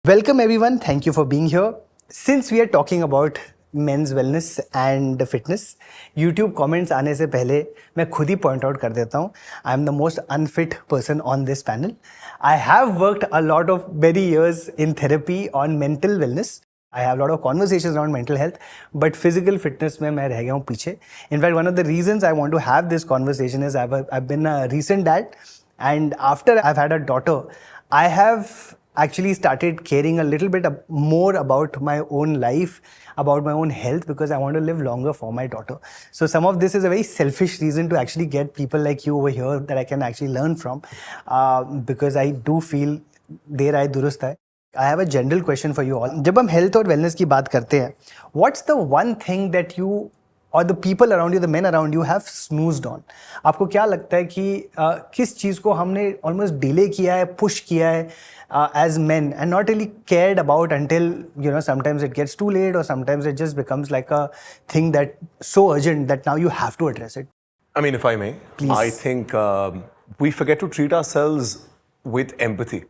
Welcome everyone, thank you for being here. Since we are talking about men's wellness and fitness, YouTube comments आने से पहले मैं खुद ही point out कर देता हूँ, I am the most unfit person on this panel. I have worked a lot of many years in therapy on mental wellness. I have a lot of conversations around mental health, but physical fitness में मैं रह गया हूँ पीछे. In fact, one of the reasons I want to have this conversation is I've been a recent dad, and after I've had a daughter, I have actually started caring a little bit more about my own life, about my own health, because I want to live longer for my daughter. So some of this is a very selfish reason to actually get people like you over here that I can actually learn from, because I do feel देर आए दुरुस्त है. I have a general question for you all. जब हम health और wellness की बात करते हैं, what's the one thing that you or the people around you, the men around you have snoozed on? आपको क्या लगता है कि किस चीज़ को हमने almost delay किया है, push किया है as men and not really cared about until, you know, sometimes it gets too late or sometimes it just becomes like a thing that so urgent that now you have to address it? I mean, if I may, Please. I think we forget to treat ourselves with empathy.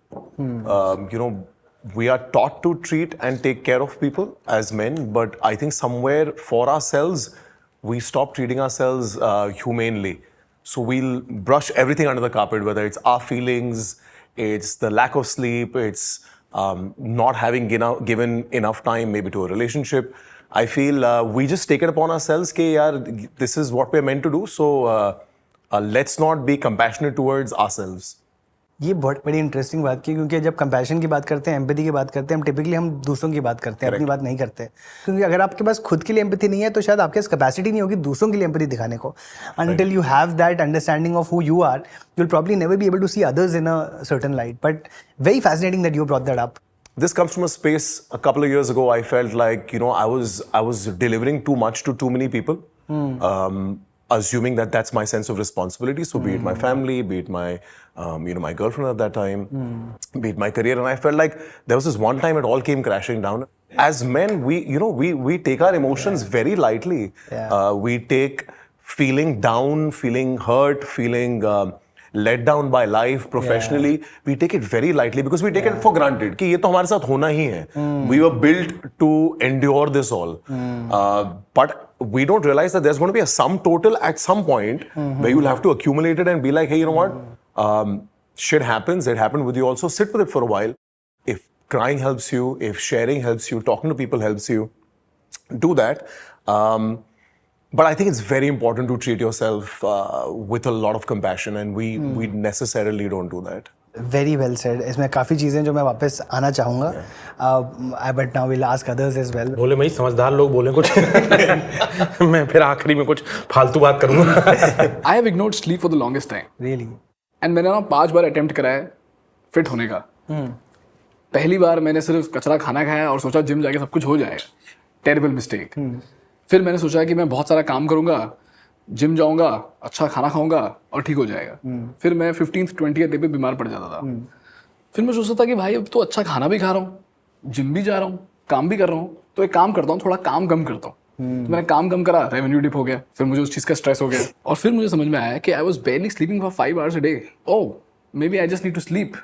We are taught to treat and take care of people as men, but I think somewhere for ourselves, we stop treating ourselves humanely. So we'll brush everything under the carpet, whether it's our feelings, it's the lack of sleep, it's not having given enough time maybe to a relationship. I feel we just take it upon ourselves कि यार, this is what we're meant to do, so let's not be compassionate towards ourselves. ये बहुत बड़ी interesting बात की, क्योंकि जब compassion की बात करते हैं, एम्पैथी की बात करते हैं, हम टिपिकली हम दूसरों की बात करते हैं, अपनी बात नहीं करते. क्योंकि अगर आपके पास खुद के लिए एम्पैथी नहीं है तो शायद आपके पास कैपेसिटी नहीं होगी दूसरों के लिए एम्पैथी दिखाने को. Until you have that understanding of who you are, you'll probably never be able to see others in a certain light. But very fascinating that you brought that up. This comes from a space a couple of years ago. I felt like, I was delivering too much to too many people. Assuming that that's my sense of responsibility. So be it my family, be it my, my girlfriend at that time, be it my career. And I felt like there was this one time it all came crashing down. As men, we take our emotions very lightly. Yeah. We take feeling down, feeling hurt, feeling let down by life professionally. Yeah. We take it very lightly because we take it for granted कि ये तो हमारे साथ होना ही है. We were built to endure this all. But we don't realize that there's going to be a sum total at some point where you'll have to accumulate it and be like, hey, you know what? Shit happens. It happened with you also. Sit with it for a while. If crying helps you, if sharing helps you, talking to people helps you, do that. But I think it's very important to treat yourself with a lot of compassion, and we necessarily don't do that. Very well said. इसमें काफ़ी चीज़ें जो मैं वापस आना चाहूँगा. But now we'll ask others as well. बोले भाई समझदार लोग बोले कुछ मैं फिर आखिरी में कुछ फालतू बात करूँगा. I have ignored sleep for the longest time. Really? And मैंने ना 5 बार अटेम्प्ट करा है फिट होने का. पहली बार मैंने सिर्फ कचरा खाना खाया और सोचा जिम जाके सब कुछ हो जाएगा. Terrible mistake. फिर मैंने सोचा कि मैं बहुत सारा काम करूँगा, जिम जाऊँगा, अच्छा खाना खाऊँगा और ठीक हो जाएगा. फिर मैं 15th 20th डे पे बीमार पड़ जाता था. फिर मैं सोचता था कि भाई अब तो अच्छा खाना भी खा रहा हूँ, जिम भी जा रहा हूँ, काम भी कर रहा हूँ, तो एक काम करता हूँ, थोड़ा काम कम करता हूँ. तो मैंने काम कम करा, रेवेन्यू डिप हो गया, फिर मुझे उस चीज़ का स्ट्रेस हो गया. और फिर मुझे समझ में आया कि I was बेयरली sleeping for 5 hours a day. Oh, maybe I just need to sleep.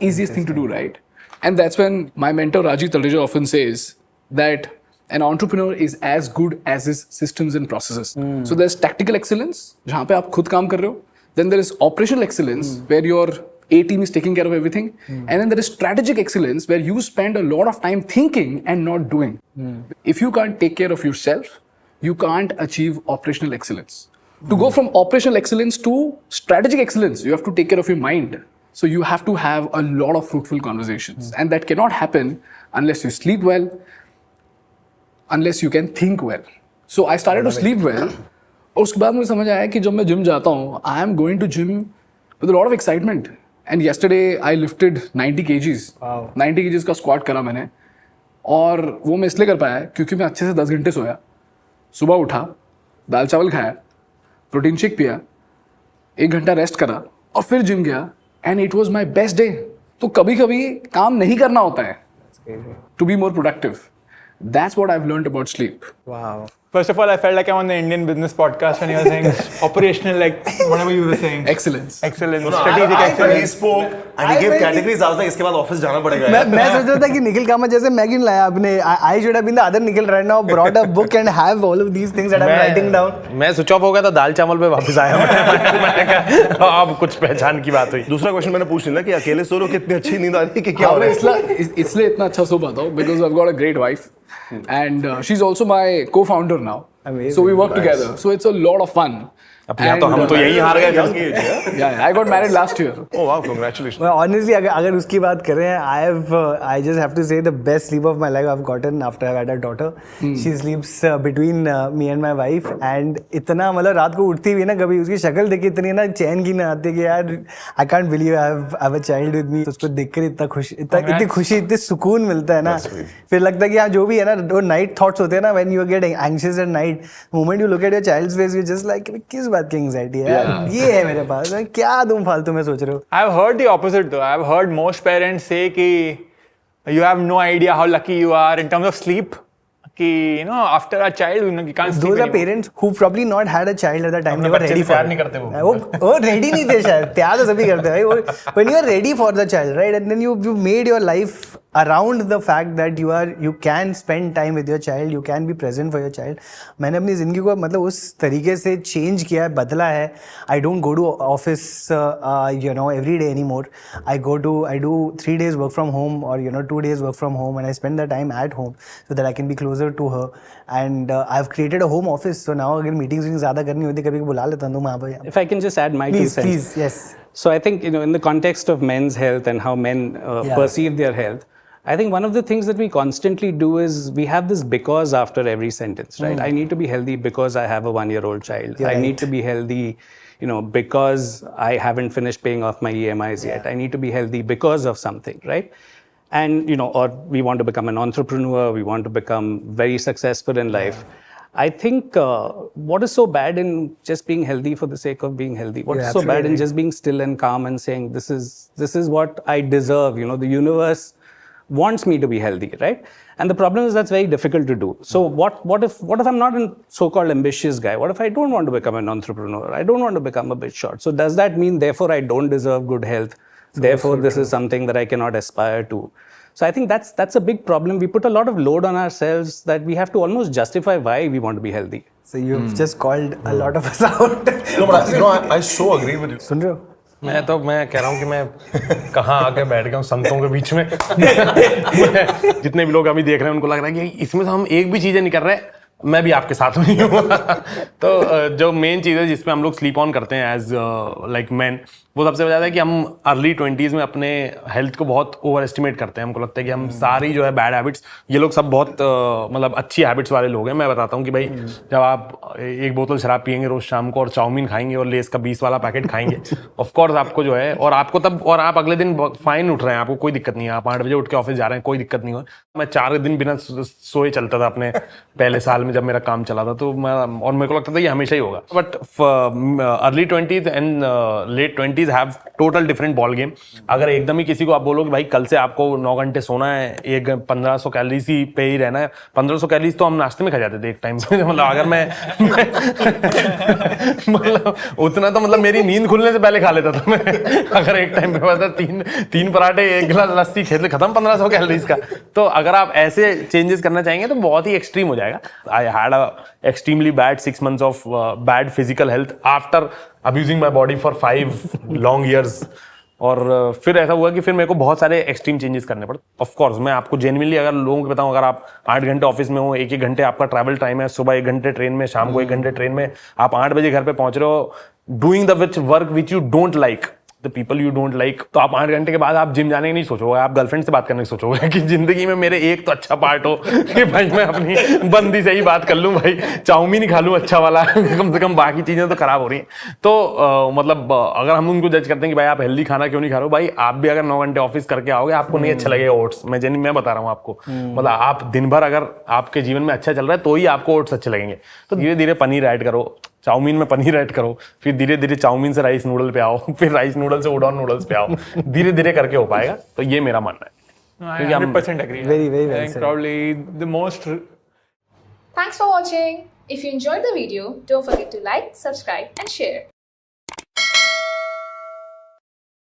Easiest thing to do, right? And that's when my mentor Raji Talreja often says that an entrepreneur is as good as his systems and processes. So there's tactical excellence, जहाँ पे आप खुद काम कर रहे हो. Then there is operational excellence, where your A team is taking care of everything. And then there is strategic excellence, where you spend a lot of time thinking and not doing. If you can't take care of yourself, you can't achieve operational excellence. To go from operational excellence to strategic excellence, you have to take care of your mind. So you have to have a lot of fruitful conversations. And that cannot happen unless you sleep well, unless you can think well. So I started to sleep well. और उसके बाद मुझे समझ आया कि जब मैं gym जाता हूँ, I am going to gym with a lot of excitement. And yesterday I lifted 90 kgs. Wow. 90 kgs का squat करा मैंने. और वो मैं इसलिए कर पाया क्योंकि मैं अच्छे से 10 घंटे सोया. सुबह उठा, दाल चावल खाया, प्रोटीन शेक पिया, 1 घंटा रेस्ट करा और फिर जिम गया. And it was my best day. तो कभी कभी काम नहीं करना होता है to be more productive. That's what I've learned about sleep. Wow. First of all, I felt like I'm on the Indian business podcast when you were saying operational, like whatever you were saying. Excellence. Excellence, No, strategic he excellence. spoke and he gave categories. I was like, इसके बाद office जाना पड़ेगा यार. मैं सोच रहा था कि निखिल कामत जैसे मैगी लाया आपने. I should have been the other Nikhil right now, brought a book and have all of these things that I'm writing down. मैं स्विच ऑफ हो गया तो दाल चावल पे वापस आया. मैंने कहा अब कुछ पहचान की बात हुई. दूसरा क्वेश्चन मैंने पूछ लिया कि अकेले सो रहे हो, कितनी अच्छी नींद आ रही है कि क्या हो रहा है. इसलिए इतना अच्छा सो पाता हूँ because I've got a great wife and she's also my co-founder now. Amazing. So we work together. So it's a lot of fun. अब या तो हम तो यही हार गए. Yeah, I got married last year. Oh wow, congratulations. Well, honestly, अगर उसकी बात करें, I just have to say the best sleep of my life I've gotten after I've had a daughter. She sleeps between me and my wife, and इतना मतलब रात को उठती हुई ना कभी उसकी शक्ल देख के इतनी ना चैन की ना आती कि यार I can't believe I have a child with me. तो उसको देखकर इतना खुश इतनी खुशी इतनी सुकून मिलता है ना. फिर लगता है कि हाँ जो भी है ना वो नाइट थॉट्स होते हैं ना when you are getting anxious at night, moment you look at your child's face you just like किस बात की एंग्जाइटी है यार, ये है मेरे पास, क्या तुम फालतू में सोच रहे हो. I've heard the opposite though. I've heard most parents say कि you have no idea how lucky you are in terms of sleep. कि you know after a child you can't sleep. Those are anymore. parents who probably not had a child at the time. They were ready for प्यार it. नहीं करते वो. वो ready नहीं थे शायद. प्यार तो सभी करते हैं भाई. When you are ready for the child, right, and then you made your life around the fact that you can spend time with your child, you can be present for your child. मैंने अपनी ज़िंदगी को मतलब उस तरीके से change किया है, बदला है. I don't go to office every day anymore. I do 3 days work from home or 2 days work from home, and I spend the time at home so that I can be closer to her. And I've created a home office, so now अगर meetings ज़्यादा करनी होती कभी बुला लेता हूँ वहाँ पर. If I can just add my 2 cents. Please, yes. So I think, in the context of men's health and how men perceive their health, I think one of the things that we constantly do is we have this because after every sentence, right? I need to be healthy because I have a 1-year-old child. You're I right. need to be healthy, because I haven't finished paying off my EMIs yet. I need to be healthy because of something, right? And, or we want to become an entrepreneur, we want to become very successful in life. I think what is so bad in just being healthy for the sake of being healthy? What is so bad in just being still and calm and saying this is what I deserve? The universe wants me to be healthy, right? And the problem is that's very difficult to do. So what if I'm not a so-called ambitious guy? What if I don't want to become an entrepreneur? I don't want to become a bit short. So does that mean therefore I don't deserve good health? Therefore this is something that I cannot aspire to. So I think that's a big problem. We put a lot of load on ourselves that we have to almost justify why we want to be healthy. So you've just called a lot of us out. No, but I so agree with you. सुन रहे हो? मैं कह रहा हूँ कि मैं कहाँ आके बैठ गया हूँ संतों के बीच में. जितने भी लोग अभी देख रहे हैं उनको लग रहा है कि इसमें तो हम एक भी चीजें नहीं कर रहे. मैं भी आपके साथ नहीं हूँ. तो जो मेन चीज़ है जिसपे हम लोग स्लीप ऑन करते हैं एज लाइक मैन, वो सबसे ज़्यादा है कि हम अर्ली 20s में अपने हेल्थ को बहुत ओवर एस्टिमेट करते हैं. हमको लगता है कि हम सारी जो है बैड हैबिट्स, ये लोग सब बहुत मतलब अच्छी हैबिट्स वाले लोग हैं. मैं बताता हूँ कि भाई जब आप एक बोतल शराब पियेंगे रोज शाम को और चाउमीन खाएंगे और लेस का 20 वाला पैकेट खाएंगे, ऑफकोर्स आपको जो है और आपको तब और आप अगले दिन फाइन उठ रहे हैं, आपको कोई दिक्कत नहीं है, आप 8 बजे उठ के ऑफिस जा रहे हैं, कोई दिक्कत नहीं हो. मैं 4 दिन बिना सोए चलता था अपने पहले साल में जब मेरा काम चला था. तो और मेरे को लगता था ये हमेशा ही होगा. But early 20s and let 20s have total different ball game. अगर एकदम ही किसी को आप बोलो कि भाई कल से आपको 9 घंटे सोना है, 1500 कैलोरीज ही पे ही रहना है. 1500 कैलोरीज तो हम नाश्ते में खा जाते थे एक टाइम पे. मतलब अगर मैं मतलब उतना तो मतलब मेरी नींद खुलने से पहले खा लेता था मैं. अगर एक टाइम पे पता 3 पराठे 1 गिलास लस्सी खेल खत्म 1500 कैलोरीज का. तो अगर आप ऐसे चेंजेस करना चाहेंगे तो बहुत ही एक्सट्रीम हो जाएगा. I had a extremely bad 6 months of bad physical health after abusing my body for 5 long years. और फिर ऐसा हुआ कि फिर मेरे को बहुत सारे एक्सट्रीम चेंजेस करने पड़े. ऑफ कोर्स मैं आपको जेन्युइनली अगर लोगों को बताऊं, अगर आप 8 घंटे ऑफिस में हो, 1 घंटे आपका ट्रैवल टाइम है, सुबह 1 घंटे ट्रेन में, शाम को 1 घंटे ट्रेन में, आप 8 बजे घर पे पहुंच रहे हो, doing the work which you don't like, the people you don't like. तो आप 8 घंटे के बाद आप जिम जाने की नहीं सोचोगे, आप गर्लफ्रेंड से बात करने की सोचोगे कि जिंदगी में मेरे एक तो अच्छा पार्ट हो कि भाई मैं अपनी बंदी से ही बात कर लूं, भाई चाउमीन ही खा लूं अच्छा वाला, कम से कम बाकी चीजें तो खराब हो रही हैं. तो मतलब अगर हम उनको जज करते हैं कि भाई आप हेल्दी खाना क्यों नहीं खा रहे हो, भाई आप भी अगर 9 घंटे ऑफिस करके आओगे आपको नहीं अच्छा लगेगा ओट्स. मैं बता रहा हूँ आपको. मतलब आप दिन भर अगर आपके जीवन में अच्छा चल रहा है तो ही आपको ओट्स अच्छे लगेंगे. तो धीरे धीरे पनीर ऐड करो, चाउमीन में पनीर ऐड करो, फिर धीरे धीरे चाउमीन से राइस नूडल पे आओ, फिर राइस नूडल से उडॉन नूडल्स पे आओ. धीरे धीरे करके हो पाएगा. तो ये मेरा मानना है. I 100% agree. Very, very well I think said. probably the most. Thanks for watching. If you enjoyed the video, don't forget to like, subscribe and share.